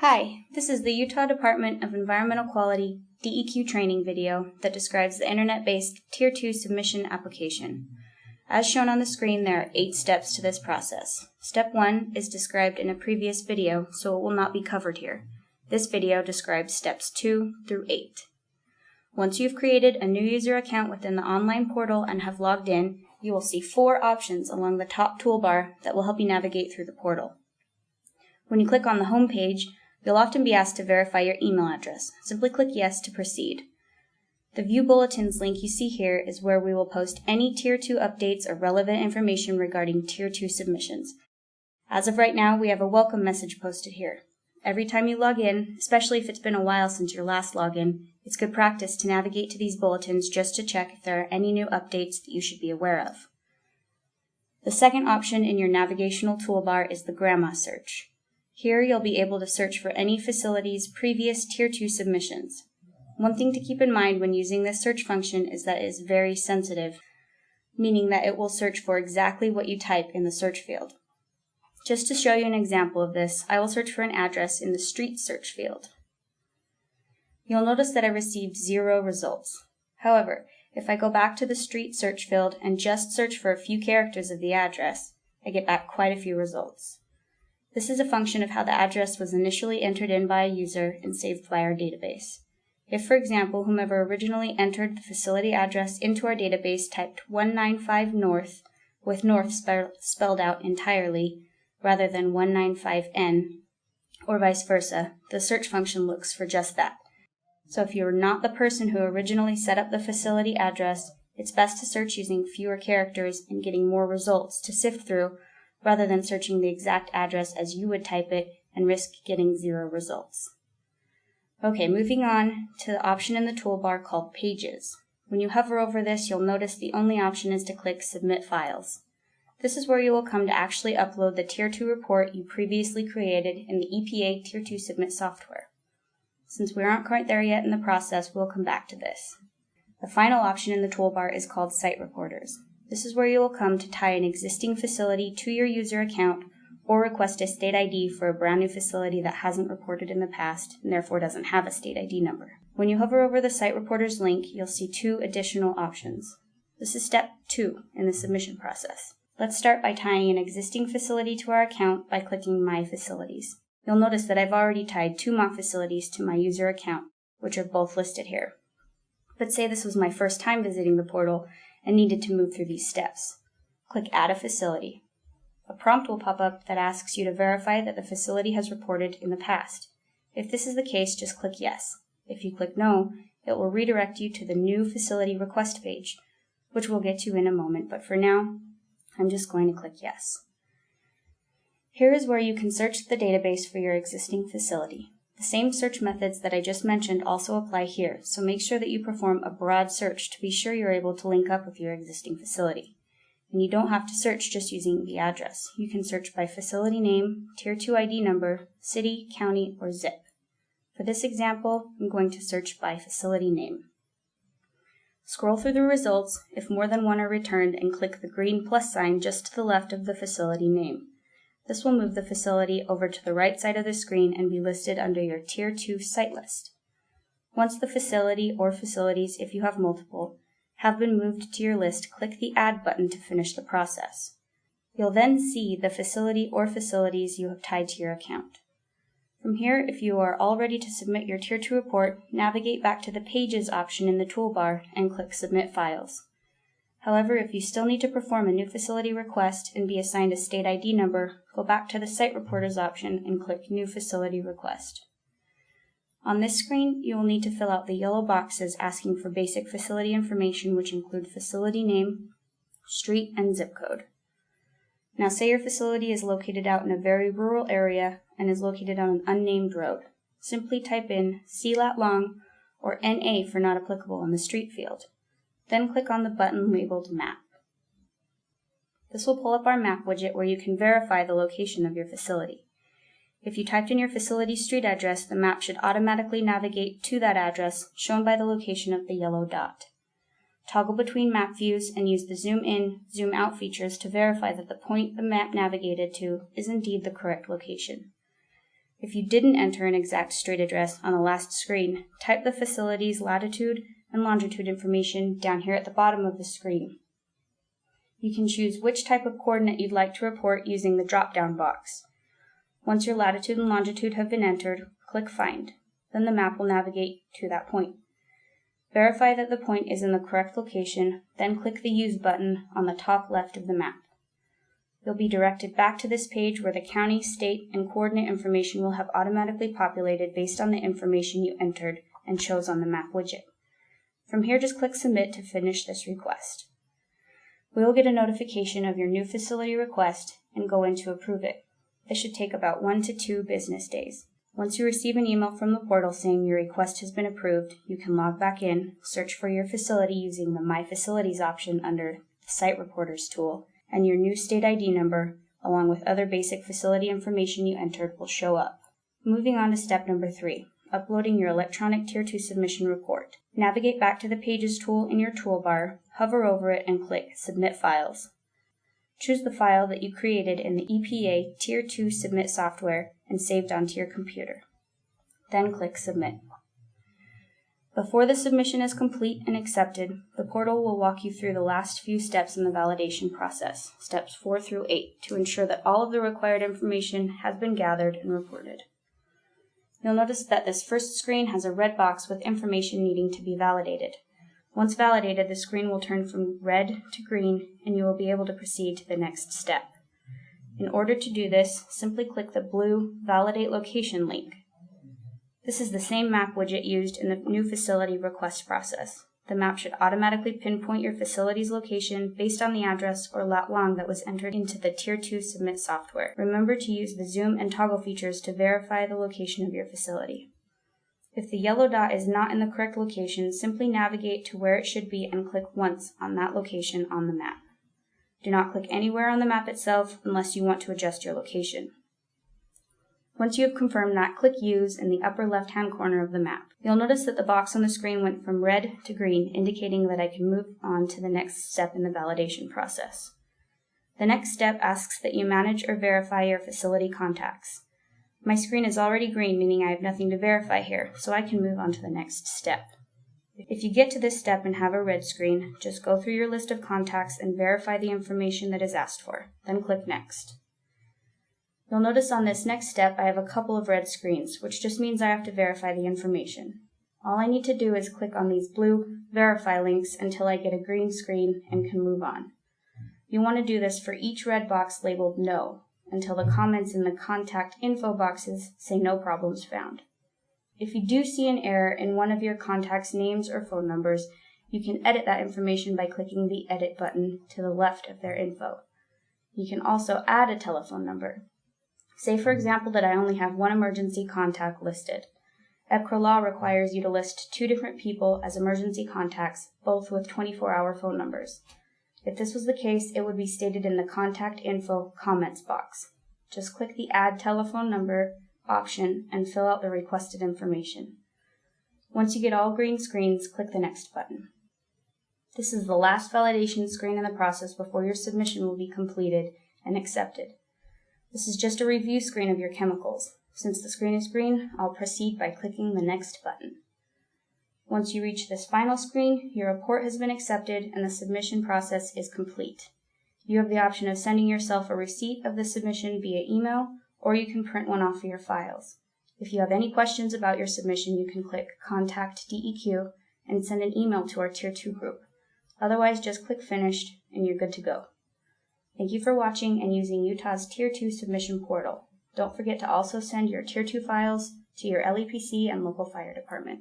Hi, this is the Utah Department of Environmental Quality DEQ training video that describes the internet-based Tier 2 submission application. As shown on the screen, there are 8 steps to this process. Step 1 is described in a previous video, so it will not be covered here. This video describes steps 2 through 8. Once you've created a new user account within the online portal and have logged in, you will see 4 options along the top toolbar that will help you navigate through the portal. When you click on the home page, you'll often be asked to verify your email address. Simply click Yes to proceed. The View Bulletins link you see here is where we will post any Tier 2 updates or relevant information regarding Tier 2 submissions. As of right now, we have a welcome message posted here. Every time you log in, especially if it's been a while since your last login, it's good practice to navigate to these bulletins just to check if there are any new updates that you should be aware of. The second option in your navigational toolbar is the Grandma search. Here you'll be able to search for any facility's previous Tier 2 submissions. One thing to keep in mind when using this search function is that it is very sensitive, meaning that it will search for exactly what you type in the search field. Just to show you an example of this, I will search for an address in the street search field. You'll notice that I received 0 results. However, if I go back to the street search field and just search for a few characters of the address, I get back quite a few results. This is a function of how the address was initially entered in by a user and saved by our database. If, for example, whomever originally entered the facility address into our database typed 195 North with North spelled out entirely rather than 195N, or vice versa, the search function looks for just that. So if you are not the person who originally set up the facility address, it's best to search using fewer characters and getting more results to sift through rather than searching the exact address as you would type it and risk getting 0 results. Okay, moving on to the option in the toolbar called Pages. When you hover over this, you'll notice the only option is to click Submit Files. This is where you will come to actually upload the Tier 2 report you previously created in the EPA Tier 2 Submit software. Since we aren't quite there yet in the process, we'll come back to this. The final option in the toolbar is called Site Reporters. This is where you will come to tie an existing facility to your user account or request a state ID for a brand new facility that hasn't reported in the past and therefore doesn't have a state ID number. When you hover over the Site Reporters link, you'll see 2 additional options. This is step 2 in the submission process. Let's start by tying an existing facility to our account by clicking My Facilities. You'll notice that I've already tied 2 mock facilities to my user account, which are both listed here. But say this was my first time visiting the portal and needed to move through these steps. Click Add a Facility. A prompt will pop up that asks you to verify that the facility has reported in the past. If this is the case, just click Yes. If you click No, it will redirect you to the New Facility Request page, which we'll get to in a moment, but for now, I'm just going to click Yes. Here is where you can search the database for your existing facility. The same search methods that I just mentioned also apply here, so make sure that you perform a broad search to be sure you're able to link up with your existing facility. And you don't have to search just using the address. You can search by facility name, Tier 2 ID number, city, county, or zip. For this example, I'm going to search by facility name. Scroll through the results if more than one are returned and click the green plus sign just to the left of the facility name. This will move the facility over to the right side of the screen and be listed under your Tier 2 site list. Once the facility or facilities, if you have multiple, have been moved to your list, click the Add button to finish the process. You'll then see the facility or facilities you have tied to your account. From here, if you are all ready to submit your Tier 2 report, navigate back to the Pages option in the toolbar and click Submit Files. However, if you still need to perform a new facility request and be assigned a state ID number, go back to the Site Reporters option and click New Facility Request. On this screen, you will need to fill out the yellow boxes asking for basic facility information, which include facility name, street, and zip code. Now say your facility is located out in a very rural area and is located on an unnamed road. Simply type in CLAT long or NA for not applicable in the street field. Then click on the button labeled Map. This will pull up our map widget where you can verify the location of your facility. If you typed in your facility's street address, the map should automatically navigate to that address shown by the location of the yellow dot. Toggle between map views and use the zoom in, zoom out features to verify that the point the map navigated to is indeed the correct location. If you didn't enter an exact street address on the last screen, type the facility's latitude and longitude information down here at the bottom of the screen. You can choose which type of coordinate you'd like to report using the drop-down box. Once your latitude and longitude have been entered, click Find. Then the map will navigate to that point. Verify that the point is in the correct location, then click the Use button on the top left of the map. You'll be directed back to this page where the county, state, and coordinate information will have automatically populated based on the information you entered and chose on the map widget. From here, just click Submit to finish this request. We will get a notification of your new facility request and go in to approve it. This should take about 1 to 2 business days. Once you receive an email from the portal saying your request has been approved, you can log back in, search for your facility using the My Facilities option under the Site Reporters tool, and your new state ID number, along with other basic facility information you entered, will show up. Moving on to step number 3, uploading your electronic Tier 2 submission report. Navigate back to the Pages tool in your toolbar, hover over it, and click Submit Files. Choose the file that you created in the EPA Tier 2 Submit software and saved onto your computer. Then click Submit. Before the submission is complete and accepted, the portal will walk you through the last few steps in the validation process, steps 4 through 8, to ensure that all of the required information has been gathered and reported. You'll notice that this first screen has a red box with information needing to be validated. Once validated, the screen will turn from red to green, and you will be able to proceed to the next step. In order to do this, simply click the blue Validate Location link. This is the same map widget used in the new facility request process. The map should automatically pinpoint your facility's location based on the address or lat long that was entered into the Tier 2 Submit software. Remember to use the zoom and toggle features to verify the location of your facility. If the yellow dot is not in the correct location, simply navigate to where it should be and click once on that location on the map. Do not click anywhere on the map itself unless you want to adjust your location. Once you have confirmed that, click Use in the upper left-hand corner of the map. You'll notice that the box on the screen went from red to green, indicating that I can move on to the next step in the validation process. The next step asks that you manage or verify your facility contacts. My screen is already green, meaning I have nothing to verify here, so I can move on to the next step. If you get to this step and have a red screen, just go through your list of contacts and verify the information that is asked for, then click Next. You'll notice on this next step I have a couple of red screens, which just means I have to verify the information. All I need to do is click on these blue Verify links until I get a green screen and can move on. You want to do this for each red box labeled No, until the comments in the Contact Info boxes say No Problems Found. If you do see an error in one of your contacts' names or phone numbers, you can edit that information by clicking the Edit button to the left of their info. You can also add a telephone number. Say, for example, that I only have one emergency contact listed. EPCRA law requires you to list 2 different people as emergency contacts, both with 24-hour phone numbers. If this was the case, it would be stated in the Contact Info comments box. Just click the Add Telephone Number option and fill out the requested information. Once you get all green screens, click the Next button. This is the last validation screen in the process before your submission will be completed and accepted. This is just a review screen of your chemicals. Since the screen is green, I'll proceed by clicking the Next button. Once you reach this final screen, your report has been accepted and the submission process is complete. You have the option of sending yourself a receipt of the submission via email, or you can print one off for your files. If you have any questions about your submission, you can click Contact DEQ and send an email to our Tier 2 group. Otherwise, just click Finished and you're good to go. Thank you for watching and using Utah's Tier 2 submission portal. Don't forget to also send your Tier 2 files to your LEPC and local fire department.